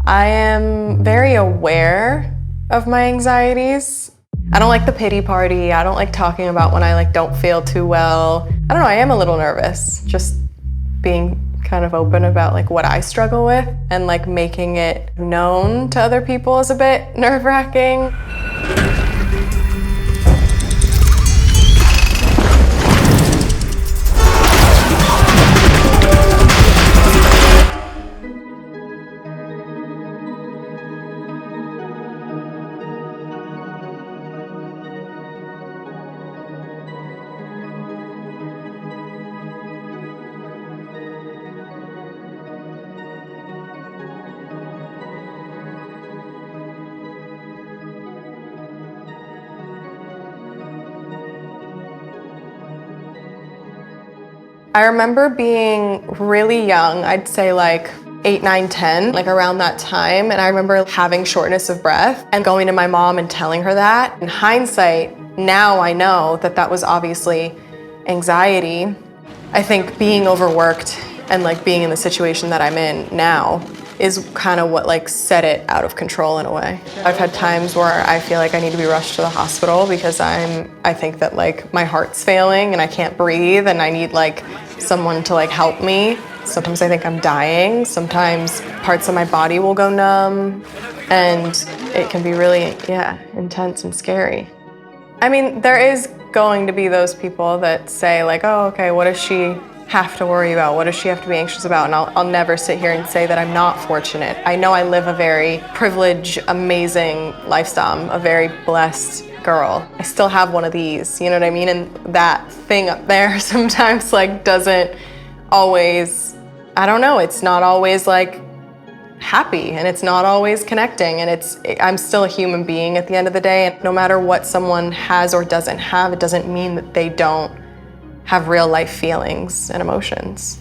I am very aware of my anxieties. I don't like the pity party. I don't like talking about when I don't feel too well. I don't know, I am a little nervous. Just being kind of open about what I struggle with and making it known to other people is a bit nerve-wracking. I remember being really young, I'd say 8, 9, 10, around that time. And I remember having shortness of breath and going to my mom and telling her that. In hindsight, now I know that that was obviously anxiety. I think being overworked and being in the situation that I'm in now is kind of what set it out of control in a way. I've had times where I feel I need to be rushed to the hospital because I think that my heart's failing and I can't breathe and I need someone to help me. Sometimes I think I'm dying. Sometimes parts of my body will go numb and it can be really, intense and scary. I mean, there is going to be those people that say oh, okay, what does she have to worry about? What does she have to be anxious about? And I'll never sit here and say that I'm not fortunate. I know I live a very privileged, amazing lifestyle. I'm a very blessed girl. I still have one of these, you know what I mean? And that thing up there sometimes doesn't always, I don't know, it's not always happy and it's not always connecting and I'm still a human being at the end of the day. And no matter what someone has or doesn't have, it doesn't mean that they don't have real life feelings and emotions.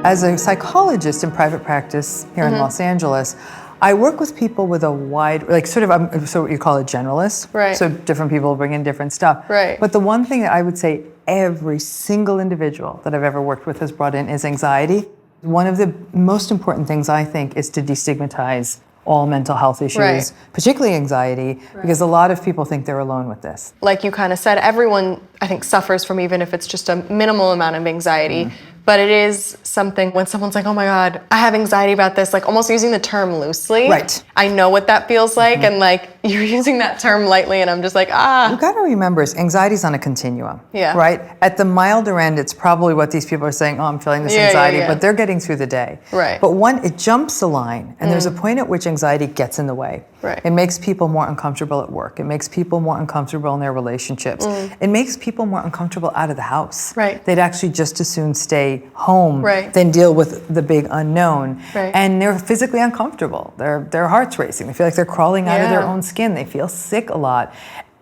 As a psychologist in private practice here in Los Angeles, I work with people with a wide, so what you call a generalist. Right. So different people bring in different stuff. Right. But the one thing that I would say every single individual that I've ever worked with has brought in is anxiety. One of the most important things I think is to destigmatize all mental health issues, Right. particularly anxiety, because a lot of people think they're alone with this. Like you kind of said, everyone I think suffers from, even if it's just a minimal amount of anxiety. But it is something when someone's oh my God, I have anxiety about this, almost using the term loosely. Right. I know what that feels like, and you're using that term lightly, and I'm just You got to remember, anxiety's on a continuum. Yeah. Right? At the milder end, it's probably what these people are saying, oh, I'm feeling this anxiety, but they're getting through the day. Right. But it jumps a line, and there's a point at which anxiety gets in the way. Right. It makes people more uncomfortable at work. It makes people more uncomfortable in their relationships. It makes people more uncomfortable out of the house. Right. They'd actually just as soon stay home Right. than deal with the big unknown. Right. And they're physically uncomfortable. Their heart's racing. They feel like they're crawling out of their own skin. They feel sick a lot.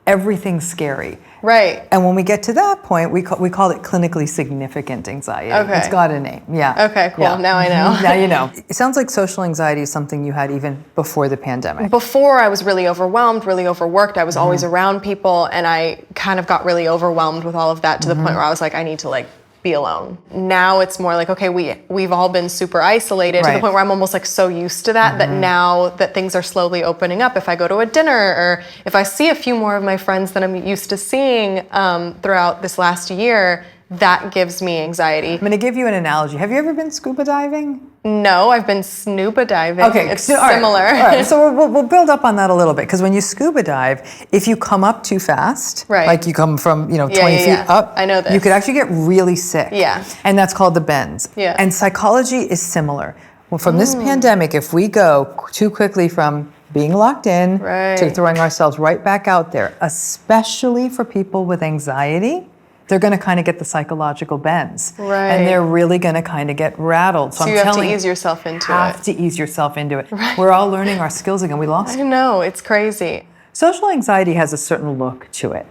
Everything's scary. Right. And when we get to that point, we call it clinically significant anxiety. Okay. It's got a name. Yeah. Okay, cool. Yeah. Now I know. Now you know. It sounds like social anxiety is something you had even before the pandemic. Before, I was really overwhelmed, really overworked. I was always around people, and I kind of got really overwhelmed with all of that to the point where I was I need to be alone. Now it's more okay, we've all been super isolated to the point where I'm almost so used to that, that now that things are slowly opening up, if I go to a dinner or if I see a few more of my friends than I'm used to seeing throughout this last year, that gives me anxiety. I'm going to give you an analogy. Have you ever been scuba diving? No, I've been snuba diving. Okay, it's all right, similar. All right, so we'll build up on that a little bit, because when you scuba dive, if you come up too fast, Right. you come from 20 yeah, feet up, I know this. you could actually get really sick. Yeah. And that's called the bends. Yeah. And psychology is similar. Well, from this pandemic, if we go too quickly from being locked in to Right. throwing ourselves right back out there, especially for people with anxiety, they're going to kind of get the psychological bends. Right. And they're really going to kind of get rattled. So I'm you have to telling ease yourself into have it. to ease yourself into it. Right. We're all learning our skills again. We lost. I know, it's crazy. Social anxiety has a certain look to it.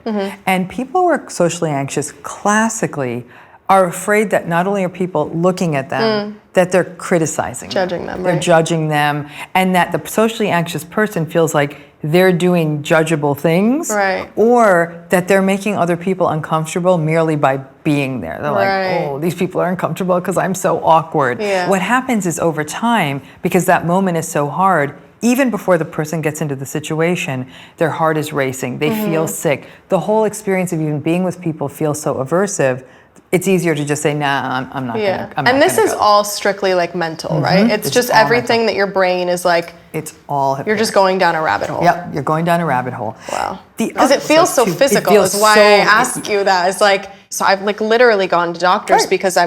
And people who are socially anxious classically are afraid that not only are people looking at them, that they're criticizing Judging them, They're right. judging them, and that the socially anxious person feels like they're doing judgeable things, Right. or that they're making other people uncomfortable merely by being there. They're Right. like, oh, these people are uncomfortable because I'm so awkward. Yeah. What happens is over time, because that moment is so hard, even before the person gets into the situation, their heart is racing. They feel sick. The whole experience of even being with people feels so aversive. It's easier to just say, nah, I'm not Yeah. gonna. And this is go. all strictly like mental, right? It's just all everything that your brain is like, It's all. you're just going down a rabbit hole. Yep, you're going down a rabbit hole. Wow. The Because it other feels side, so too, physical, it feels is why so- I ask you that. It's like, so I've like literally gone to doctors Right. because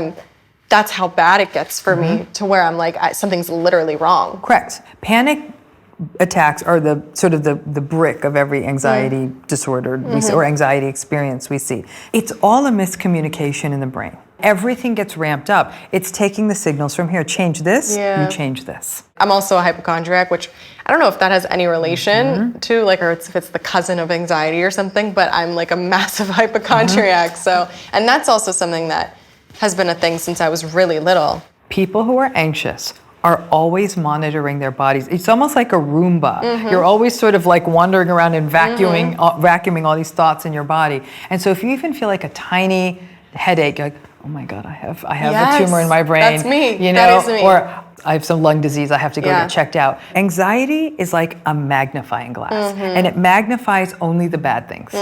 that's how bad it gets for me, to where I'm like, something's literally wrong. Correct. Panic attacks are the sort of the brick of every anxiety disorder we see, or anxiety experience we see. It's all a miscommunication in the brain. Everything gets ramped up. It's taking the signals from here. Change this, Yeah. you change this. I'm also a hypochondriac, which I don't know if that has any relation to like, or if it's the cousin of anxiety or something, but I'm like a massive hypochondriac. So, and that's also something that has been a thing since I was really little. People who are anxious are always monitoring their bodies. It's almost like a Roomba. You're always sort of like wandering around and vacuuming all these thoughts in your body. And so if you even feel like a tiny headache, you're like, oh my God, I have Yes, a tumor in my brain. that's me. You That know, is me. or I have some lung disease, I have to go Yeah. get checked out. Anxiety is like a magnifying glass, and it magnifies only the bad things.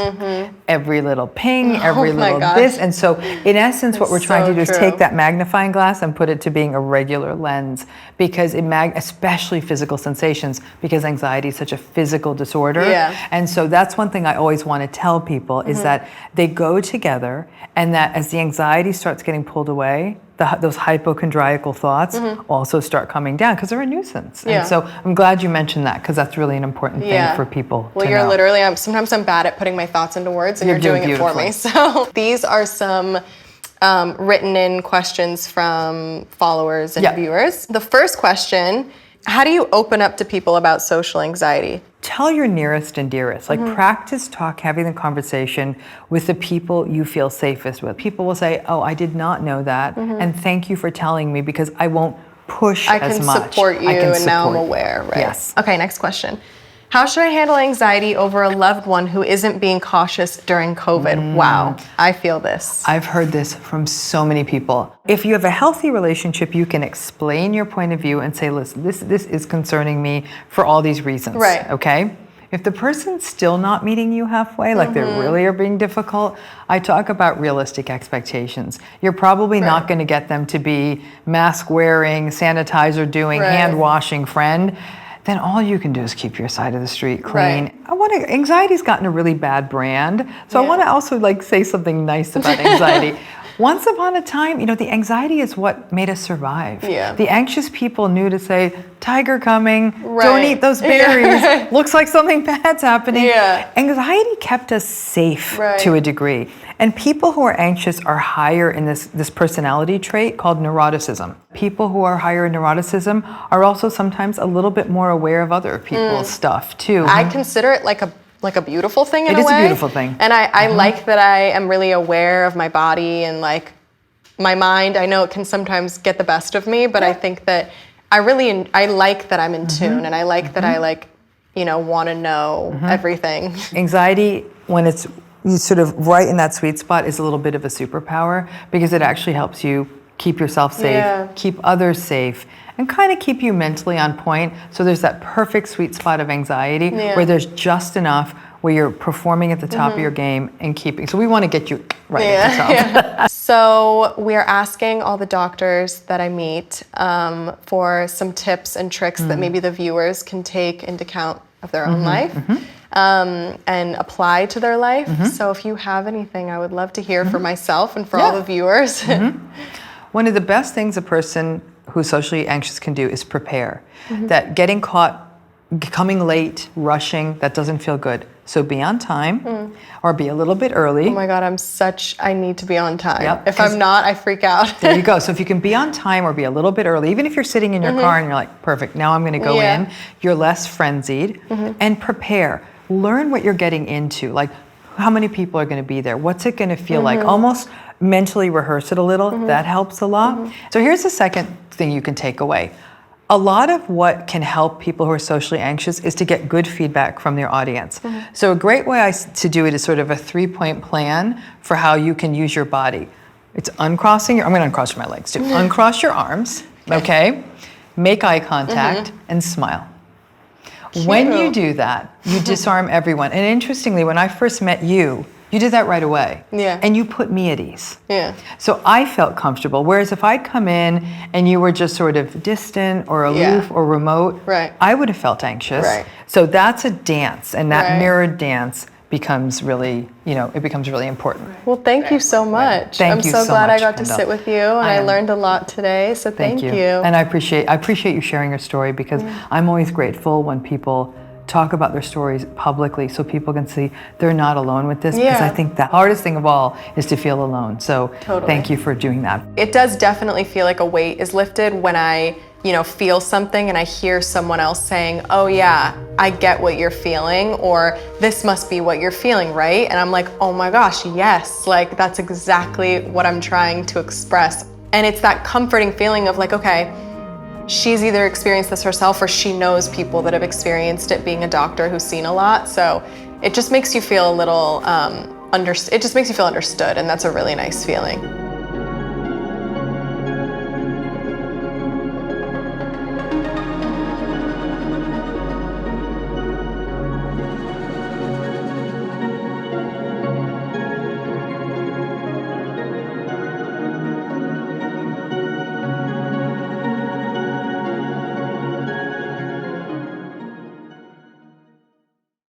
Every little ping, every my little gosh. this. And so in essence, what we're trying so to do is true. take that magnifying glass and put it to being a regular lens, because especially physical sensations, because anxiety is such a physical disorder. Yeah. And so that's one thing I always want to tell people is that they go together, and that as the anxiety starts getting pulled away, those hypochondriacal thoughts also start coming down because they're a nuisance. Yeah. And so I'm glad you mentioned that, because that's really an important thing for people Well, to you're know. literally, sometimes I'm bad at putting my thoughts into words, and You're you're doing it for beautifully. me. So these are some written in questions from followers and Yeah. viewers. The first question, how do you open up to people about social anxiety? Tell your nearest and dearest. Like, practice having the conversation with the people you feel safest with. People will say, oh, I did not know that, and thank you for telling me, because I won't push I as can much. support you, I can and now I'm support you. aware, right? Yes. Okay, next question. How should I handle anxiety over a loved one who isn't being cautious during COVID? Wow, I feel this. I've heard this from so many people. If you have a healthy relationship, you can explain your point of view and say, listen, this is concerning me for all these reasons. Right. Okay? If the person's still not meeting you halfway, like they really are being difficult, I talk about realistic expectations. You're probably not going to get them to be mask wearing, sanitizer doing, Right. hand washing friend. Then all you can do is keep your side of the street clean. Right. Anxiety's gotten a really bad brand. So I Yeah. want to also like say something nice about anxiety. Once upon a time, the anxiety is what made us survive. Yeah. The anxious people knew to say, tiger coming, don't Right. eat those berries, looks like something bad's happening. Yeah. Anxiety kept us safe Right. to a degree. And people who are anxious are higher in this personality trait called neuroticism. People who are higher in neuroticism are also sometimes a little bit more aware of other people's stuff too. I consider it like a beautiful thing in a way. It is a beautiful thing. And I like that I am really aware of my body and like my mind. I know it can sometimes get the best of me, but I think that I like that I'm in tune, and I like that I want to know everything. Anxiety, when it's sort of right in that sweet spot, is a little bit of a superpower, because it actually helps you keep yourself safe, Yeah. keep others safe, and kind of keep you mentally on point. So there's that perfect sweet spot of anxiety where there's just enough where you're performing at the top of your game and keeping. So we want to get you right at the top. So we're asking all the doctors that I meet for some tips and tricks that maybe the viewers can take into account of their own life. And apply to their life. So if you have anything, I would love to hear for myself and for all the viewers. One of the best things a person who's socially anxious can do is prepare. That getting caught, coming late, rushing, that doesn't feel good. So be on time or be a little bit early. Oh my God, I need to be on time. Yep, If I'm not, I freak out. There you go. So if you can be on time or be a little bit early, even if you're sitting in your car and you're like, perfect, now I'm going to go in, you're less frenzied. And prepare. Learn what you're getting into. Like, how many people are going to be there? What's it going to feel like? Almost mentally rehearse it a little. That helps a lot. So here's the second thing you can take away. A lot of what can help people who are socially anxious is to get good feedback from their audience. So a great way to do it is sort of a 3-point plan for how you can use your body. It's uncrossing I'm going to uncross my legs too. Uncross your arms, okay? Make eye contact and smile. When you do that, you disarm everyone. And interestingly, when I first met you, you did that right away. Yeah. And you put me at ease. Yeah. So I felt comfortable. Whereas if I'd come in and you were just sort of distant or aloof or remote, Right. I would have felt anxious. Right. So that's a dance, and that Right. mirrored dance becomes really, it becomes really important. Well, thank you so much. Thank I'm you so so glad I much, got to Kendall. sit with you, and I am. learned a lot today. So thank you. And I appreciate you sharing your story, because I'm always grateful when people talk about their stories publicly so people can see they're not alone with this, because I Yeah. think the hardest thing of all is to feel alone. So Totally. thank you for doing that. It does definitely feel like a weight is lifted when I, feel something and I hear someone else saying, oh yeah, I get what you're feeling, or this must be what you're feeling, right? And I'm like, oh my gosh, yes, like that's exactly what I'm trying to express. And it's that comforting feeling of like, okay, she's either experienced this herself or she knows people that have experienced it, being a doctor who's seen a lot. So it just makes you feel a little, it just makes you feel understood, and that's a really nice feeling.